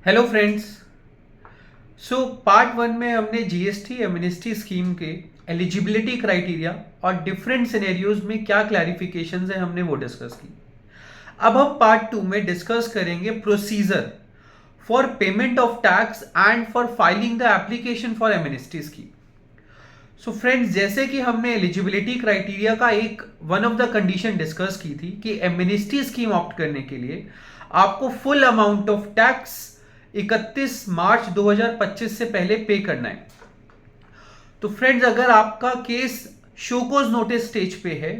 Hello friends. Part one में हमने GST amnesty scheme के एलिजिबिलिटी क्राइटेरिया और डिफरेंट सिनेरियोज में क्या क्लैरिफिकेशंस है हमने वो डिस्कस की। अब हम पार्ट टू में डिस्कस करेंगे procedure for payment of tax and for filing the application for amnesty scheme. Friends, जैसे कि हमने एलिजिबिलिटी क्राइटेरिया का एक one of the condition discuss की थी कि एमनेस्टी स्कीम ऑप्ट करने के लिए आपको फुल अमाउंट ऑफ टैक्स 31 मार्च 2025 से पहले पे करना है। तो फ्रेंड्स, अगर आपका केस शोकोज नोटिस स्टेज पे है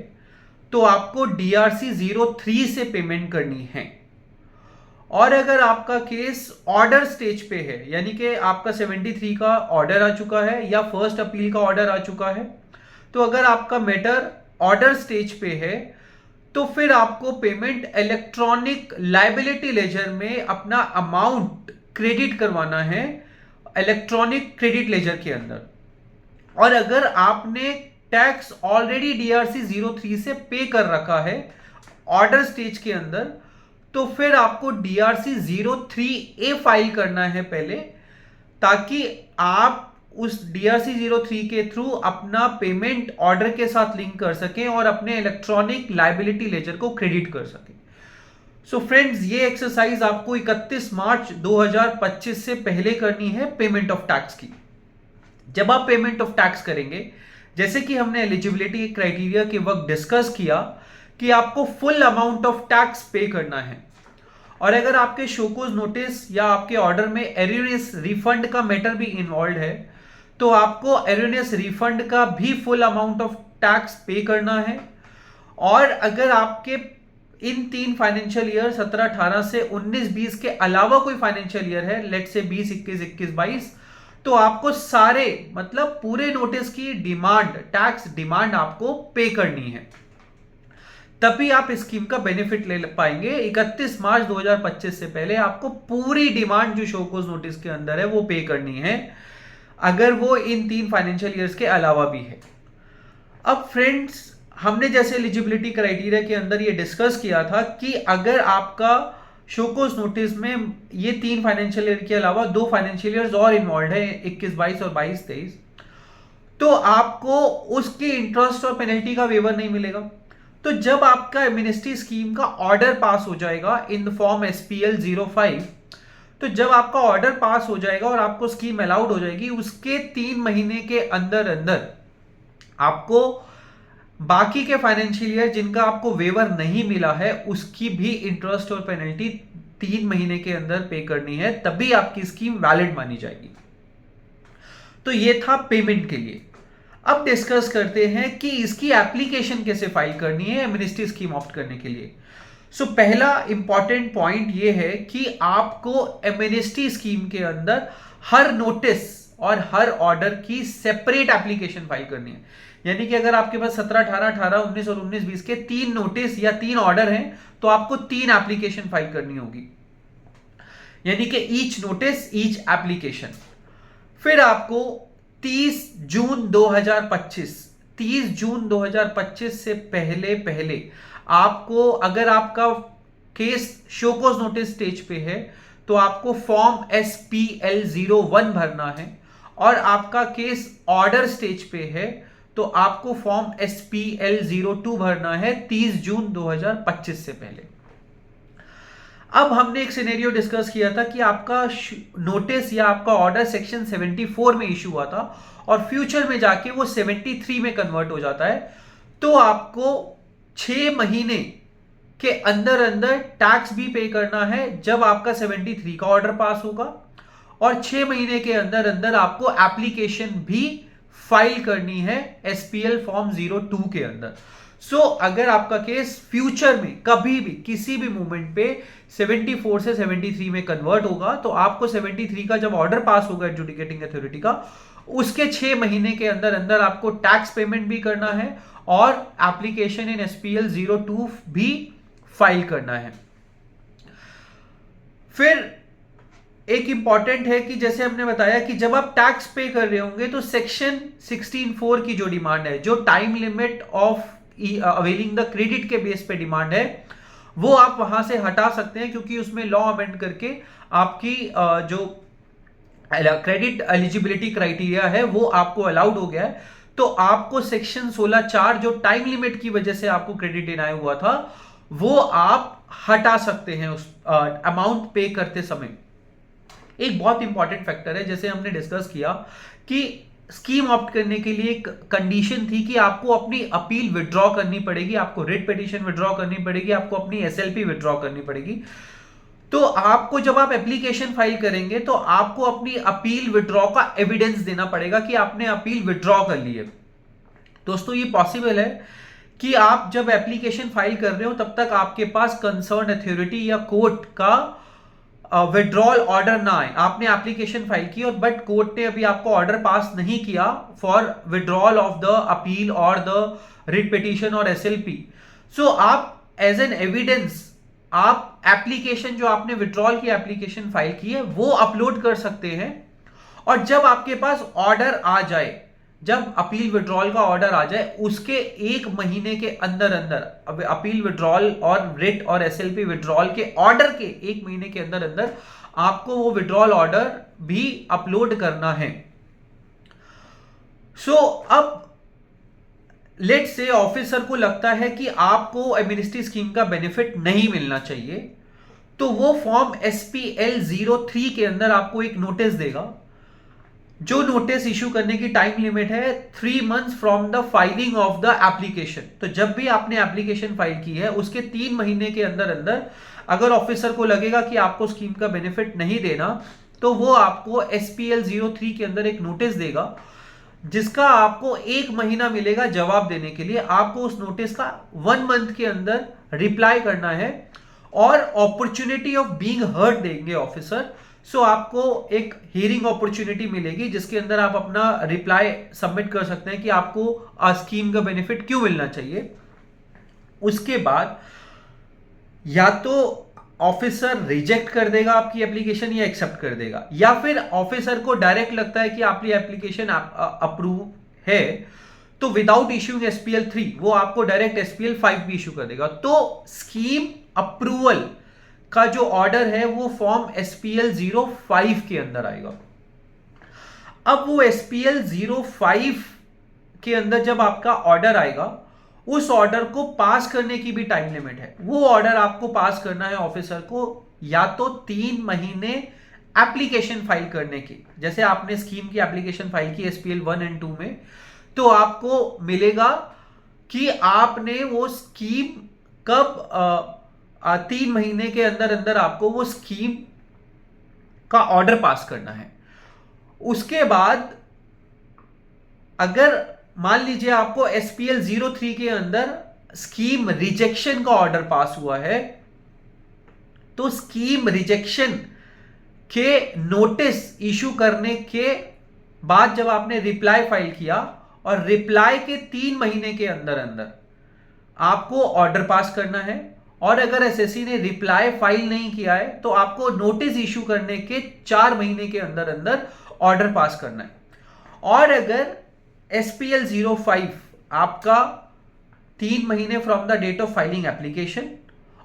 तो आपको डीआरसी 03 से पेमेंट करनी है। और अगर आपका केस ऑर्डर स्टेज पे है, यानी कि आपका 73 का ऑर्डर आ चुका है या फर्स्ट अपील का ऑर्डर आ चुका है, तो अगर आपका मैटर ऑर्डर स्टेज पे है तो फिर आपको पेमेंट इलेक्ट्रॉनिक लायबिलिटी लेजर में अपना अमाउंट क्रेडिट करवाना है, इलेक्ट्रॉनिक क्रेडिट लेजर के अंदर। और अगर आपने टैक्स ऑलरेडी डीआरसी 03 से पे कर रखा है ऑर्डर स्टेज के अंदर, तो फिर आपको डीआरसी 03A फाइल करना है पहले, ताकि आप उस डीआरसी 03 के थ्रू अपना पेमेंट ऑर्डर के साथ लिंक कर सकें और अपने इलेक्ट्रॉनिक लायबिलिटी लेजर को क्रेडिट कर सकें। फ्रेंड्स, ये एक्सरसाइज आपको 31 मार्च 2025 से पहले करनी है पेमेंट ऑफ टैक्स की। जब आप पेमेंट ऑफ टैक्स करेंगे, जैसे कि हमने एलिजिबिलिटी क्राइटेरिया के वक्त डिस्कस किया कि आपको फुल अमाउंट ऑफ टैक्स पे करना है। और अगर आपके शोकोज नोटिस या आपके ऑर्डर में एरियनियस रिफंड का मैटर भी इन्वॉल्व है, तो आपको एरियनियस रिफंड का भी फुल अमाउंट ऑफ टैक्स पे करना है। और अगर आपके इन तीन फाइनेंशियल ईयर 17-18 से 19-20 के अलावा कोई फाइनेंशियल ईयर है, लेट से 20-21, 21-22, तो आपको सारे मतलब पूरे नोटिस की डिमांड, टैक्स डिमांड आपको पे करनी है, तभी आप इस स्कीम का बेनिफिट ले पाएंगे। 31 मार्च 2025 से पहले आपको पूरी डिमांड जो शोकोज नोटिस के अंदर है वो पे करनी है, अगर वो इन तीन फाइनेंशियल ईयर्स के अलावा भी है। अब फ्रेंड्स, हमने जैसे एलिजिबिलिटी क्राइटेरिया के अंदर ये डिस्कस किया था कि अगर आपका शोकोज नोटिस में ये तीन फाइनेंशियल ईयर के अलावा दो फाइनेंशियल ईयर्स और इन्वॉल्व है, 21-22 और 22-23, तो आपको उसके इंटरेस्ट और पेनल्टी का वेवर नहीं मिलेगा। तो जब आपका एमनेस्टी स्कीम का ऑर्डर पास हो जाएगा इन द फॉर्म SPL 05, तो जब आपका ऑर्डर पास हो जाएगा और आपको स्कीम अलाउड हो जाएगी, उसके 3 महीने के अंदर अंदर आपको बाकी के फाइनेंशियल ईयर जिनका आपको वेवर नहीं मिला है उसकी भी इंटरेस्ट और पेनल्टी 3 महीने के अंदर पे करनी है, तभी आपकी स्कीम वैलिड मानी जाएगी। तो ये था पेमेंट के लिए। अब डिस्कस करते हैं कि इसकी एप्लीकेशन कैसे फाइल करनी है एमनेस्टी स्कीम ऑप्ट करने के लिए। पहला इंपॉर्टेंट पॉइंट ये है कि आपको एमनेस्टी स्कीम के अंदर हर नोटिस और हर ऑर्डर की सेपरेट एप्लीकेशन फाइल करनी है। यानी कि अगर आपके पास 17, 18, 18, 19 और 19-20 के 3 नोटिस या 3 ऑर्डर हैं, तो आपको 3 एप्लीकेशन फाइल करनी होगी, यानी कि ईच नोटिस ईच एप्लीकेशन। फिर आपको 30 जून 2025 से पहले पहले आपको, अगर आपका केस शोकोज नोटिस स्टेज पे है, तो आपको फॉर्म SPL 01 भरना है। और आपका केस ऑर्डर स्टेज पे है तो आपको फॉर्म SPL 02 भरना है 30 जून 2025 से पहले। अब हमने एक सिनेरियो डिस्कस किया था कि आपका नोटिस या आपका ऑर्डर सेक्शन 74 में इशू हुआ था और फ्यूचर में जाके वो 73 में कन्वर्ट हो जाता है, तो आपको 6 महीने के अंदर अंदर टैक्स भी पे करना है जब आपका 73 का ऑर्डर पास होगा, और 6 महीने के अंदर अंदर आपको एप्लीकेशन भी फाइल करनी है SPL फॉर्म 02 के अंदर। अगर आपका केस फ्यूचर में कभी भी किसी भी मोमेंट पे 74 से 73 में कन्वर्ट होगा, तो आपको 73 का जब ऑर्डर पास होगा एडजुडिकेटिंग अथॉरिटी का, उसके 6 महीने के अंदर अंदर आपको टैक्स पेमेंट भी करना है और एप्लीकेशन इन SPL 02 भी फाइल करना है। फिर एक इंपॉर्टेंट है कि जैसे हमने बताया कि जब आप टैक्स पे कर रहे होंगे तो सेक्शन 16(4) की जो डिमांड है, जो time limit of availing the credit के बेस पे डिमांड है, वो आप वहां से हटा सकते हैं, क्योंकि उसमें लॉ अमेंड करके आपकी जो क्रेडिट एलिजिबिलिटी क्राइटेरिया है वो आपको अलाउड हो गया है। तो आपको सेक्शन 16(4) जो टाइम लिमिट की वजह से आपको क्रेडिट डिनाई हुआ था, वो आप हटा सकते हैं उस अमाउंट पे करते समय। एक बहुत इंपॉर्टेंट फैक्टर है, जैसे हमने डिस्कस किया कि स्कीम ऑप्ट करने के लिए एक कंडीशन थी कि आपको अपनी अपील विड्रॉ करनी पड़ेगी, आपको रिट पिटीशन विड्रॉ करनी पड़ेगी, आपको अपनी एसएलपी विड्रॉ करनी पड़ेगी। तो आपको जब आप एप्लीकेशन फाइल करेंगे तो आपको अपनी अपील विड्रॉ का एविडेंस देना पड़ेगा कि आपने अपील विड्रॉ कर ली है। दोस्तों ये पॉसिबल है कि आप जब एप्लीकेशन फाइल कर रहे हो तब तक आपके पास कंसर्न अथॉरिटी या कोर्ट का विड्रॉल ऑर्डर ना आए। आपने एप्लीकेशन फाइल की और बट कोर्ट ने अभी आपको ऑर्डर पास नहीं किया for withdrawal of the appeal और द रिट पिटीशन और एसएलपी। सो आप एज एन एविडेंस आप एप्लीकेशन जो आपने विड्रॉल की एप्लीकेशन फाइल की है वो अपलोड कर सकते हैं। और जब आपके पास ऑर्डर आ जाए, जब अपील विड्रॉल का ऑर्डर आ जाए, उसके 1 महीने के अंदर अंदर अपील विड्रॉल और रिट और एसएलपी विड्रॉल के ऑर्डर के 1 महीने के अंदर अंदर आपको वो विड्रॉल ऑर्डर भी अपलोड करना है। सो अब लेट से ऑफिसर को लगता है कि आपको एमनेस्टी स्कीम का बेनिफिट नहीं मिलना चाहिए, तो वो फॉर्म SPL 03 के अंदर आपको एक नोटिस देगा। जो नोटिस इशू करने की टाइम लिमिट है 3 months from the filing of the application. तो जब भी आपने एप्लीकेशन फाइल की है उसके 3 महीने के अंदर अंदर अगर ऑफिसर को लगेगा कि आपको स्कीम का बेनिफिट नहीं देना, तो वो आपको SPL 03 के अंदर एक नोटिस देगा, जिसका आपको 1 महीना मिलेगा जवाब देने के लिए। आपको उस नोटिस का 1 मंथ के अंदर रिप्लाई करना है और अपॉर्चुनिटी ऑफ बीइंग हर्ड देंगे ऑफिसर। सो आपको एक हियरिंग अपॉर्चुनिटी मिलेगी जिसके अंदर आप अपना रिप्लाई सबमिट कर सकते हैं कि आपको स्कीम का बेनिफिट क्यों मिलना चाहिए। उसके बाद या तो ऑफिसर रिजेक्ट कर देगा आपकी एप्लीकेशन या एक्सेप्ट कर देगा, या फिर ऑफिसर को डायरेक्ट लगता है कि आपकी एप्लीकेशन अप्रूव है तो विदाउट इश्यूइंग SPL 3 वो आपको डायरेक्ट SPL 5 भी इशू कर देगा। तो स्कीम अप्रूवल का जो ऑर्डर है वो फॉर्म SPL 05 के अंदर आएगा। अब वो SPL 05 के अंदर जब आपका ऑर्डर आएगा, उस ऑर्डर को पास करने की भी टाइम लिमिट है। वो ऑर्डर आपको पास करना है ऑफिसर को या तो 3 महीने एप्लीकेशन फाइल करने की, जैसे आपने स्कीम की एप्लीकेशन फाइल की SPL 1 और 2 में, तो आपको मिलेगा कि आपने वो स्कीम कब 3 महीने के अंदर अंदर आपको वो स्कीम का ऑर्डर पास करना है। उसके बाद अगर मान लीजिए आपको SPL 03 के अंदर स्कीम रिजेक्शन का ऑर्डर पास हुआ है, तो स्कीम रिजेक्शन के नोटिस इशू करने के बाद जब आपने रिप्लाई फाइल किया और रिप्लाई के 3 महीने के अंदर अंदर आपको ऑर्डर पास करना है, और अगर एसएससी ने रिप्लाई फाइल नहीं किया है तो आपको नोटिस इशू करने के 4 महीने के अंदर अंदर ऑर्डर पास करना है। और अगर SPL 05 आपका 3 महीने from the date of filing application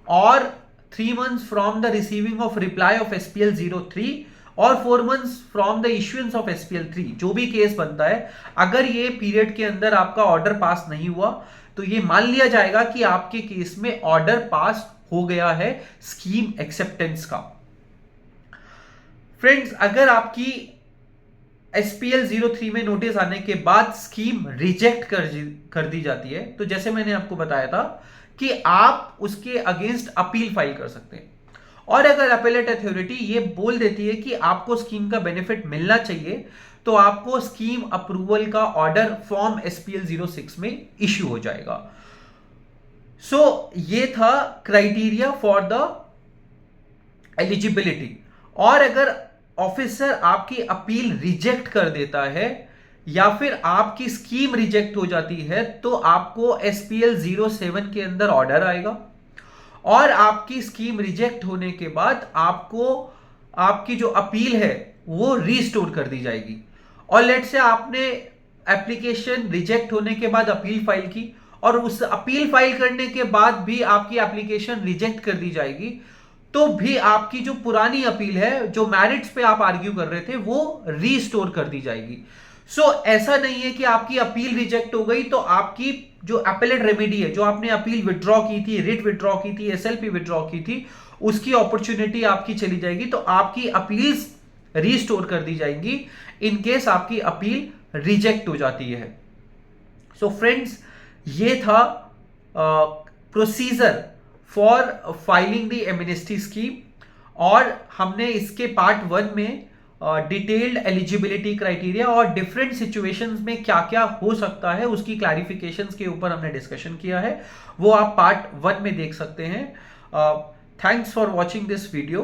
और 3 months from the receiving of reply of SPL 03 और 4 months from the issuance of SPL 3, जो भी केस बनता है, अगर ये पीरियड के अंदर आपका ऑर्डर पास नहीं हुआ तो ये मान लिया जाएगा कि आपके केस में ऑर्डर पास हो गया है स्कीम एक्सेप्टेंस का। फ्रेंड्स, अगर आपकी SPL 03 में नोटिस आने के बाद स्कीम रिजेक्ट कर दी जाती है, तो जैसे मैंने आपको बताया था कि आप उसके अगेंस्ट अपील फाइल कर सकते हैं। और अगर अपीलेट अथॉरिटी ये बोल देती है कि आपको स्कीम का बेनिफिट मिलना चाहिए, तो आपको स्कीम अप्रूवल का ऑर्डर फॉर्म SPL 06 में इश्यू हो जाएगा। सो ये था क्राइटेरिया फॉर द एलिजिबिलिटी। और अगर ऑफिसर आपकी अपील रिजेक्ट कर देता है या फिर आपकी स्कीम रिजेक्ट हो जाती है, तो आपको SPL 07 के अंदर ऑर्डर आएगा और आपकी स्कीम रिजेक्ट होने के बाद आपको आपकी जो अपील है वो रीस्टोर कर दी जाएगी। और लेट से आपने एप्लीकेशन रिजेक्ट होने के बाद अपील फाइल की और उस अपील फाइल करने के बाद भी आपकी एप्लीकेशन रिजेक्ट कर दी जाएगी, तो भी आपकी जो पुरानी अपील है, जो मैरिट्स पे आप आर्ग्यू कर रहे थे, वो रीस्टोर कर दी जाएगी। ऐसा नहीं है कि आपकी अपील रिजेक्ट हो गई तो आपकी जो अपीलेट रेमेडी है, जो आपने अपील विड्रॉ की थी, रिट विड्रॉ की थी, एसएलपी विड्रॉ की थी, उसकी अपॉर्चुनिटी आपकी चली जाएगी। तो आपकी अपील्स रीस्टोर कर दी जाएंगी इन केस आपकी अपील रिजेक्ट हो जाती है। फ्रेंड्स, ये था procedure for filing the amnesty scheme, और हमने इसके पार्ट 1 में डिटेल्ड एलिजिबिलिटी क्राइटेरिया और डिफरेंट सिचुएशंस में क्या क्या हो सकता है उसकी क्लैरिफिकेशंस के ऊपर हमने डिस्कशन किया है। वो आप पार्ट 1 में देख सकते हैं। Thanks for watching this video.